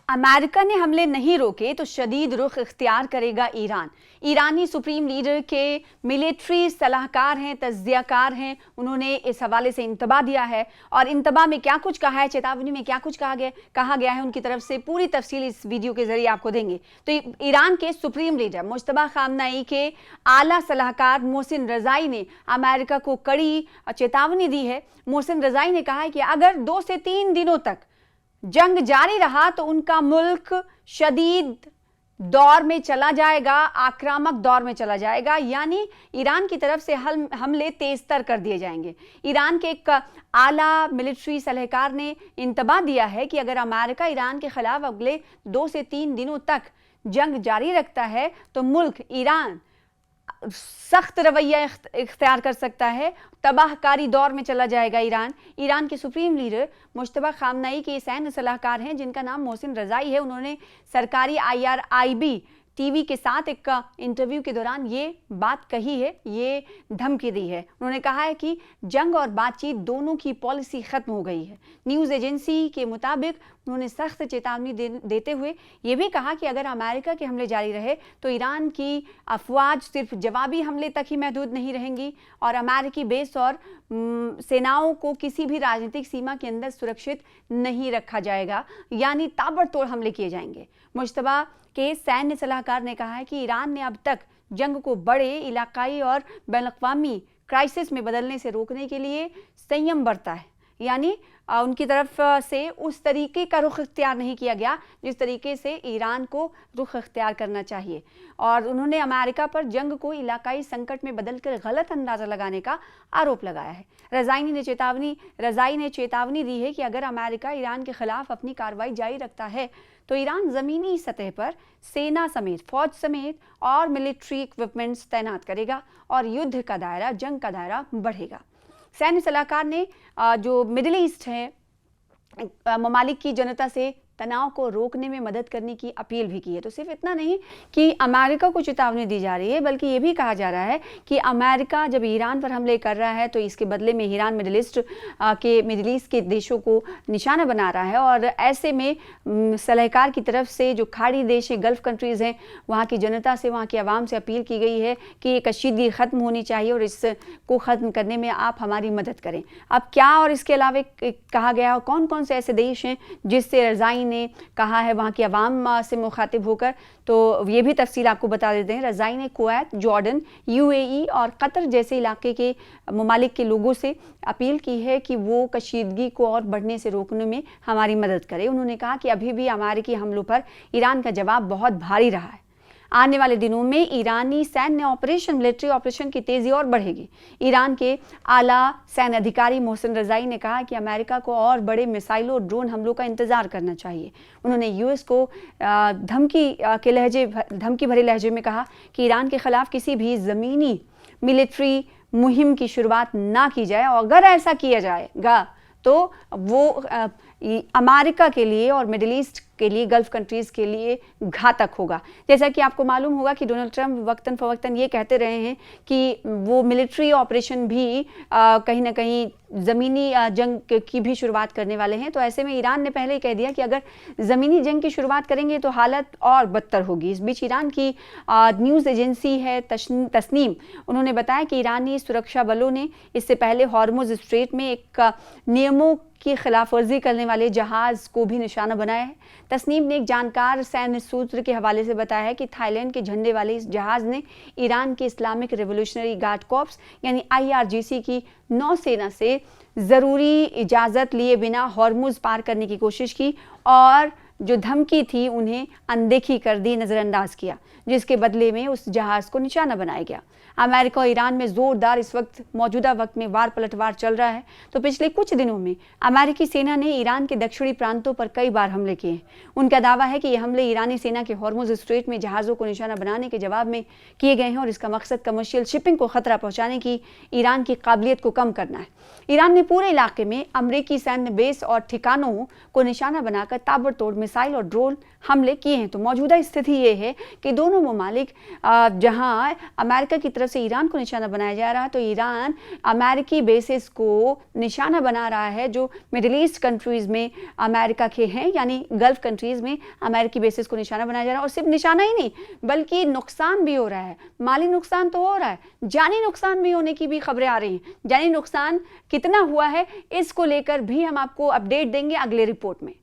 America ने हमले नहीं रोके तो शदीद रुख इख्तियार करेगा ईरान। ईरानी सुप्रीम लीडर के मिलिट्री सलाहकार हैं, तज्जियाकार हैं, उन्होंने इस हवाले से इंतबा दिया है और इंतबा में क्या कुछ कहा है, चेतावनी में क्या कुछ कहा गया है उनकी तरफ से पूरी तफसील इस वीडियो के जरिए आपको देंगे। तो ईरान के सुप्रीम लीडर मुज्तबा खामनेई के आला सलाहकार मोहसिन रजाई ने अमेरिका को कड़ी चेतावनी दी है। मोहसिन रजाई ने कहा है कि अगर 2 से 3 दिनों तक जंग जारी रहा तो उनका मुल्क शदीद दौर में चला जाएगा, आक्रामक दौर में चला जाएगा, यानी ईरान की तरफ से हमले तेजतर कर दिए जाएंगे। ईरान के एक आला मिलिट्री सलाहकार ने इंतबा दिया है कि अगर अमेरिका ईरान के खिलाफ अगले 2 से 3 दिनों तक जंग जारी रखता है तो मुल्क ईरान सख्त रवैया इख्तियार कर सकता है, तबाहकारी दौर में चला जाएगा ईरान के सुप्रीम लीडर मुज्तबा खामनेई के सैन्य सलाहकार हैं जिनका नाम मोहसिन रजाई है। उन्होंने सरकारी IRIB टीवी के साथ एक इंटरव्यू के दौरान ये बात कही है, ये धमकी दी है। उन्होंने कहा है कि जंग और बातचीत दोनों की पॉलिसी खत्म हो गई है। न्यूज़ एजेंसी के मुताबिक उन्होंने सख्त चेतावनी देते हुए ये भी कहा कि अगर अमेरिका के हमले जारी रहे तो ईरान की अफवाज सिर्फ जवाबी हमले तक ही महदूद नहीं रहेंगी और अमेरिकी बेस और सेनाओं को किसी भी राजनीतिक सीमा के अंदर सुरक्षित नहीं रखा जाएगा, यानी ताबड़तोड़ हमले किए जाएंगे। मुज्तबा के सैन्य सलाहकार ने कहा है कि ईरान ने अब तक जंग को बड़े इलाकाई और बैनुल-अक़वामी क्राइसिस में बदलने से रोकने के लिए संयम बरता है, यानी उनकी तरफ से उस तरीके का रुख इख्तियार नहीं किया गया जिस तरीके से ईरान को रुख इख्तियार करना चाहिए। और उन्होंने अमेरिका पर जंग को इलाकाई संकट में बदलकर गलत अंदाज़ा लगाने का आरोप लगाया है। रजाई ने चेतावनी दी है कि अगर अमेरिका ईरान के खिलाफ अपनी कार्रवाई जारी रखता है तो ईरान ज़मीनी सतह पर सेना समेत, फौज समेत और मिलिट्री इक्विपमेंट्स तैनात करेगा और युद्ध का दायरा, जंग का दायरा बढ़ेगा। सैन्य सलाहकार ने जो मिडिल ईस्ट है ममालिक की जनता से तनाव को रोकने में मदद करने की अपील भी की है। तो सिर्फ इतना नहीं कि अमेरिका को चेतावनी दी जा रही है, बल्कि ये भी कहा जा रहा है कि अमेरिका जब ईरान पर हमले कर रहा है तो इसके बदले में ईरान मिडिल ईस्ट के देशों को निशाना बना रहा है और ऐसे में सलाहकार की तरफ से जो खाड़ी देश हैं, गल्फ कंट्रीज़ हैं, वहाँ की जनता से, वहाँ की आवाम से अपील की गई है कि ये कशीदगी ख़त्म होनी चाहिए और इसको ख़त्म करने में आप हमारी मदद करें। अब क्या और इसके अलावा कहा गया कौन कौन से ऐसे देश हैं जिससे रजाई ने कहा है वहाँ की आवाम से मुखातिब होकर, तो ये भी तफसील आपको बता देते हैं। रजाई ने कुवैत, जॉर्डन, UAE और कतर जैसे इलाके के ममालिक के लोगों से अपील की है कि वो कशीदगी को और बढ़ने से रोकने में हमारी मदद करें। उन्होंने कहा कि अभी भी अमेरिकी हमलों पर ईरान का जवाब बहुत भारी रहा है। आने वाले दिनों में ईरानी सैन्य ऑपरेशन, मिलिट्री ऑपरेशन की तेज़ी और बढ़ेगी। ईरान के आला सैन्य अधिकारी मोहसिन रजाई ने कहा कि अमेरिका को और बड़े मिसाइलों और ड्रोन हमलों का इंतज़ार करना चाहिए। उन्होंने US को धमकी भरे लहजे में कहा कि ईरान के खिलाफ किसी भी ज़मीनी मिलिट्री मुहिम की शुरुआत ना की जाए और अगर ऐसा किया जाएगा तो वो अमेरिका के लिए और मिडिल ईस्ट के लिए, गल्फ कंट्रीज़ के लिए घातक होगा। जैसा कि आपको मालूम होगा कि डोनाल्ड ट्रंप वक्तन फ़वक्तन ये कहते रहे हैं कि वो मिलिट्री ऑपरेशन भी कहीं ना कहीं ज़मीनी जंग की भी शुरुआत करने वाले हैं। तो ऐसे में ईरान ने पहले ही कह दिया कि अगर ज़मीनी जंग की शुरुआत करेंगे तो हालत और बदतर होगी। इस बीच ईरान की न्यूज़ एजेंसी है तस्नीम, उन्होंने बताया कि ईरानी सुरक्षा बलों ने इससे पहले हॉर्मुज़ स्ट्रेट में एक नियमों की खिलाफ वर्जी करने वाले जहाज़ को भी निशाना बनाया है। तस्नीम ने एक जानकार सैन्य सूत्र के हवाले से बताया है कि थाईलैंड के झंडे वाले इस जहाज़ ने ईरान के इस्लामिक रेवोल्यूशनरी गार्ड कॉर्प्स यानी IRGC की नौसेना से ज़रूरी इजाज़त लिए बिना हॉर्मुज़ पार करने की कोशिश की और जो धमकी थी उन्हें अनदेखी कर दी, नज़रअंदाज किया, जिसके बदले में उस जहाज़ को निशाना बनाया गया। अमेरिका और ईरान में ज़ोरदार इस वक्त मौजूदा वक्त में वार पलटवार चल रहा है। तो पिछले कुछ दिनों में अमेरिकी सेना ने ईरान के दक्षिणी प्रांतों पर कई बार हमले किए हैं। उनका दावा है कि ये हमले ईरानी सेना के हॉर्मुज़ स्ट्रेट में जहाज़ों को निशाना बनाने के जवाब में किए गए हैं और इसका मकसद कमर्शियल शिपिंग को खतरा पहुँचाने की ईरान की काबिलियत को कम करना है। ईरान ने पूरे इलाके में अमरीकी सैन्य बेस और ठिकानों को निशाना बनाकर ताबड़तोड़ मिसाइल और ड्रोन हमले किए हैं। तो मौजूदा स्थिति ये है कि दोनों ममालिक जहां अमेरिका की तरफ से ईरान को निशाना बनाया जा रहा है, तो ईरान अमेरिकी बेसिस को निशाना बना रहा है जो मिडिल ईस्ट कंट्रीज़ में अमेरिका के हैं, यानी गल्फ कंट्रीज़ में अमेरिकी बेसिस को निशाना बनाया जा रहा है। और सिर्फ निशाना ही नहीं बल्कि नुकसान भी हो रहा है, माली नुकसान तो हो रहा है, जानी नुकसान भी होने की भी खबरें आ रही हैं। जानी नुकसान कितना हुआ है इसको लेकर भी हम आपको अपडेट देंगे अगले रिपोर्ट में।